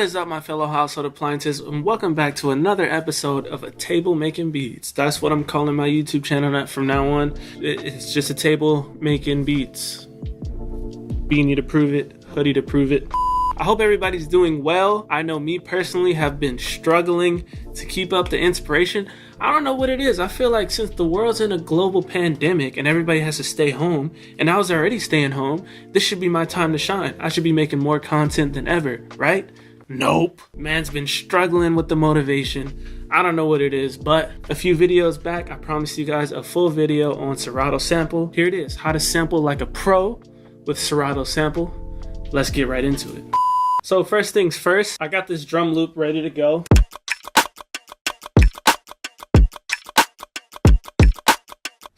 is up, my fellow household appliances, and welcome back to another episode of A Table Making Beats. That's what I'm calling my YouTube channel from now on. It's just a table making beats. Beanie to prove it, hoodie to prove it. I hope everybody's doing well. I know me personally have been struggling to keep up the inspiration. I don't know what it is. I feel like since the world's in a global pandemic and everybody has to stay home, and I was already staying home, this should be my time to shine. I should be making more content than ever, right? Nope. Man's been struggling with the motivation. I don't know what it is, but a few videos back, I promised you guys a full video on Serato sample. Here it is, how to sample like a pro with Serato sample. Let's get right into it. So first things first, I got this drum loop ready to go.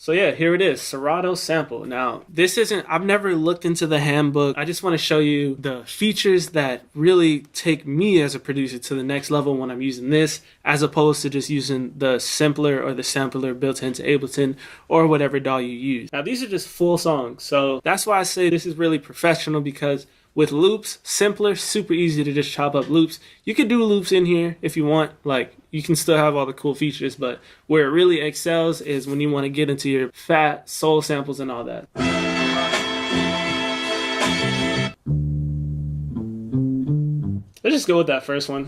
So yeah, here it is, Serato sample. Now, I've never looked into the handbook. I just want to show you the features that really take me as a producer to the next level when I'm using this, as opposed to just using the simpler or the sampler built into Ableton or whatever DAW you use. Now, these are just full songs. So that's why I say this is really professional, because with loops, simpler, super easy to just chop up loops. You can do loops in here if you want, like you can still have all the cool features, but where it really excels is when you want to get into your fat soul samples and all that. Let's just go with that first one.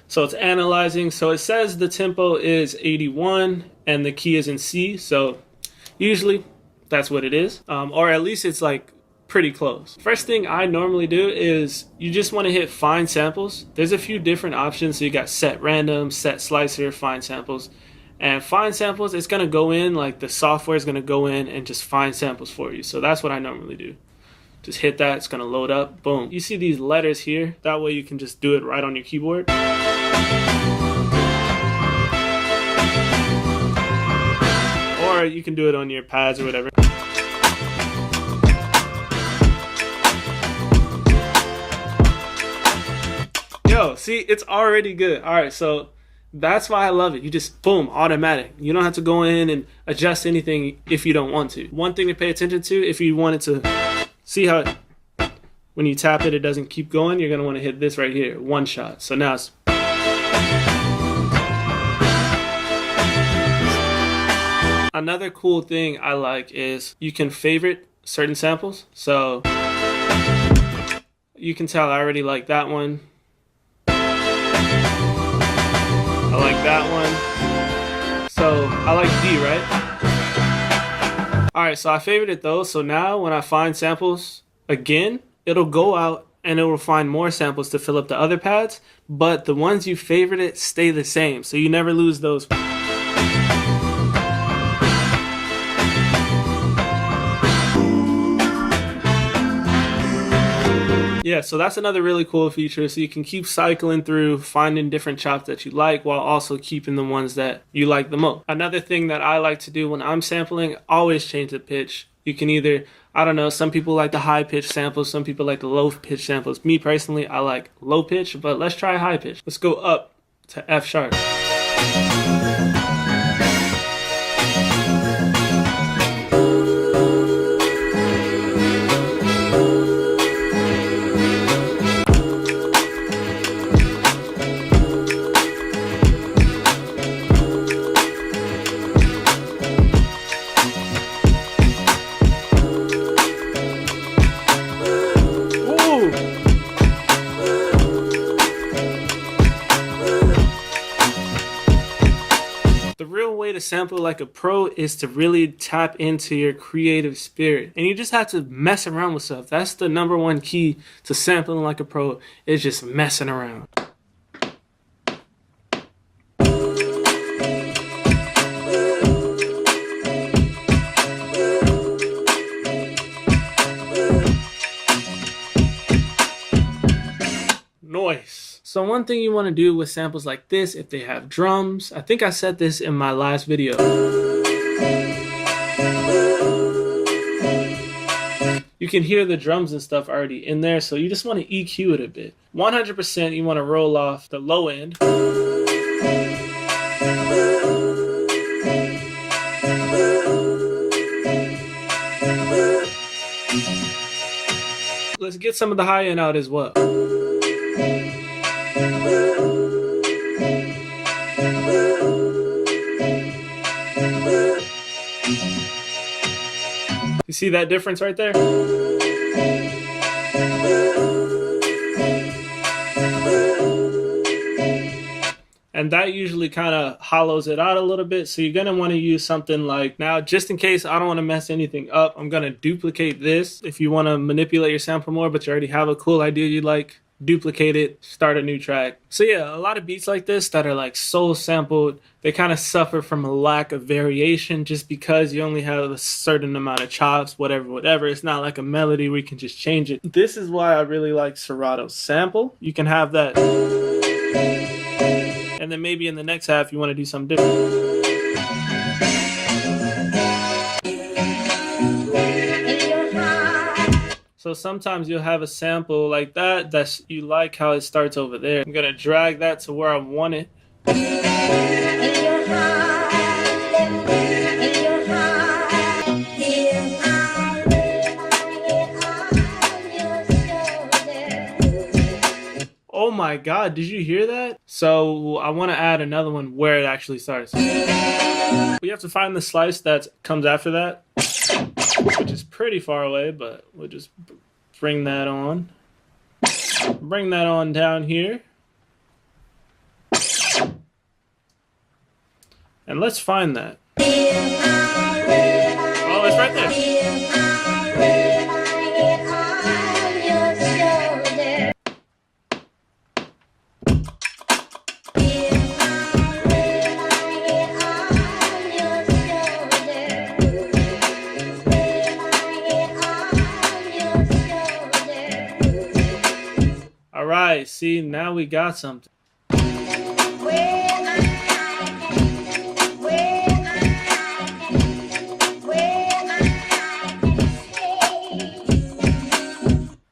So it's analyzing. So it says the tempo is 81 and the key is in C. So usually that's what it is. Or at least it's like pretty close. First thing I normally do is you just want to hit find samples. There's a few different options. So you got set random, set slicer, find samples. And find samples, it's going to go in, like the software is going to go in and just find samples for you. So that's what I normally do. Just hit that, it's going to load up, boom. You see these letters here? That way you can just do it right on your keyboard. Or you can do it on your pads or whatever. Yo, see, it's already good. All right, so that's why I love it. You just, boom, automatic. You don't have to go in and adjust anything if you don't want to. One thing to pay attention to, if you wanted to see how when you tap it, it doesn't keep going, you're going to want to hit this right here, one shot. So now it's... Another cool thing I like is you can favorite certain samples. So you can tell I already like that one. I like that one. So I like D, right? All right, so I favorited those. So now when I find samples again, it'll go out and it will find more samples to fill up the other pads. But the ones you favorited stay the same. So you never lose those. Yeah, so that's another really cool feature. So you can keep cycling through, finding different chops that you like while also keeping the ones that you like the most. Another thing that I like to do when I'm sampling, always change the pitch. You can either, I don't know, some people like the high pitch samples, some people like the low pitch samples. Me personally, I like low pitch, but let's try high pitch. Let's go up to F sharp. To sample like a pro is to really tap into your creative spirit, and you just have to mess around with stuff. That's the number one key to sampling like a pro, is just messing around. Noise. So one thing you want to do with samples like this, if they have drums, I think I said this in my last video. You can hear the drums and stuff already in there, so you just want to EQ it a bit. 100% you want to roll off the low end. let's get some of the high end out as well. You see that difference right there? And that usually kind of hollows it out a little bit. So you're going to want to use something like, now just in case I don't want to mess anything up, I'm going to duplicate this. If you want to manipulate your sample more, but you already have a cool idea you like, duplicate it, start a new track. So yeah, a lot of beats like this that are like so sampled, they kind of suffer from a lack of variation just because you only have a certain amount of chops, whatever. It's not like a melody where you can just change it. This is why I really like Serato's sample. You can have that. And then maybe in the next half, you want to do something different. So sometimes you'll have a sample like that, that's you like how it starts over there. I'm going to drag that to where I want it. Oh my God, did you hear that? So I want to add another one where it actually starts. We have to find the slice that comes after that, which is pretty far away, but we'll just bring that on. Bring that on down here. And let's find that. Oh, it's right there. All right, see, now we got something.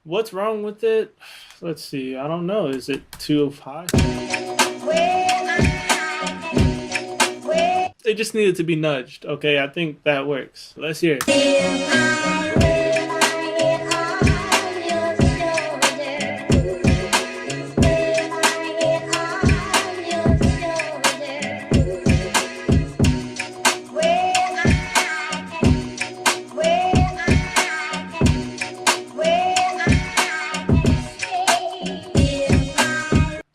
What's wrong with it? Let's see, I don't know. Is it too high? It just needed to be nudged. Okay, I think that works. Let's hear it.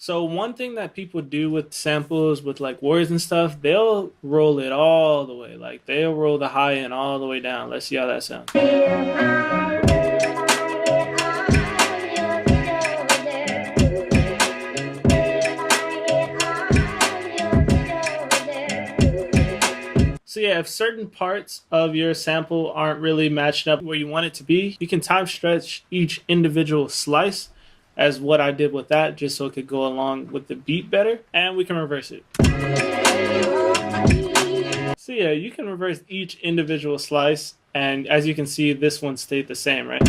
So one thing that people do with samples, with like words and stuff, they'll roll it all the way. Like they'll roll the high end all the way down. Let's see how that sounds. So yeah, if certain parts of your sample aren't really matched up where you want it to be, you can time stretch each individual slice, as what I did with that, just so it could go along with the beat better, and we can reverse it. So yeah, you can reverse each individual slice, and as you can see, this one stayed the same, right?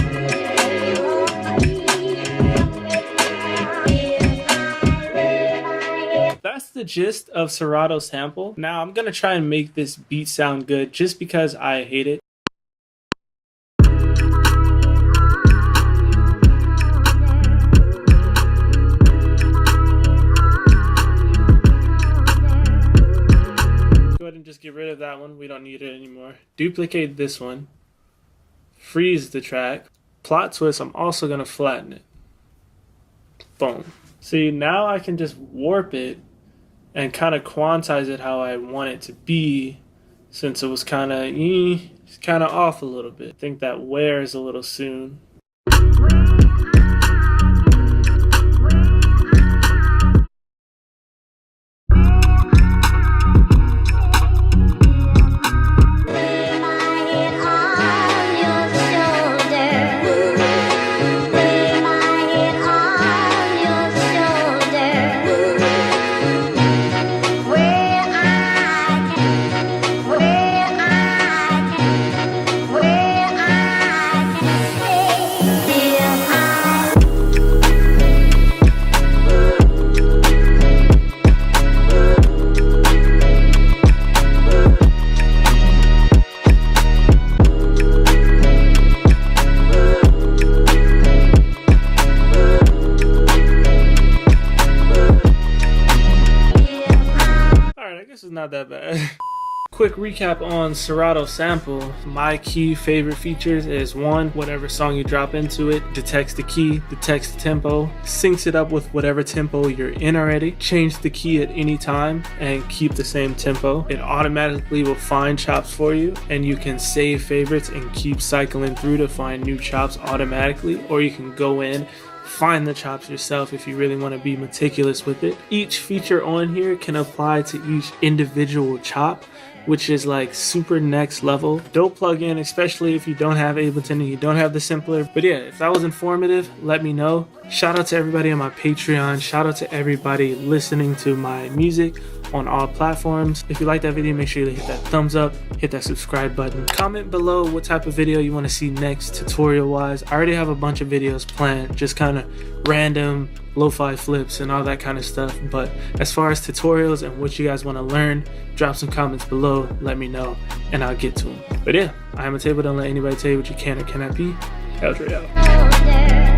That's the gist of Serato's sample. Now I'm gonna try and make this beat sound good just because I hate it. Just get rid of that one. We don't need it anymore. Duplicate this one. Freeze the track. Plot twist, I'm also going to flatten it. Boom. See, now I can just warp it and kind of quantize it how I want it to be, since it was kind of off a little bit. I think that wears a little soon. this is not that bad. Quick recap on Serato Sample. My key favorite features is 1, whatever song you drop into it detects the key, detects the tempo, syncs it up with whatever tempo you're in already, change the key at any time and keep the same tempo. It automatically will find chops for you, and you can save favorites and keep cycling through to find new chops automatically, or you can go in, find the chops yourself if you really want to be meticulous with it. Each feature on here can apply to each individual chop, which is like super next level. Dope plugin, especially if you don't have Ableton and you don't have the simpler. But yeah, if that was informative, let me know. Shout out to everybody on my Patreon. Shout out to everybody listening to my music on all platforms. If you like that video, make sure you hit that thumbs up, hit that subscribe button. Comment below what type of video you want to see next tutorial wise. I already have a bunch of videos planned, just kind of random lo-fi flips and all that kind of stuff. But as far as tutorials and what you guys want to learn, drop some comments below, let me know, and I'll get to them. But yeah, I am a table, don't let anybody tell you what you can or cannot be. Eldre out.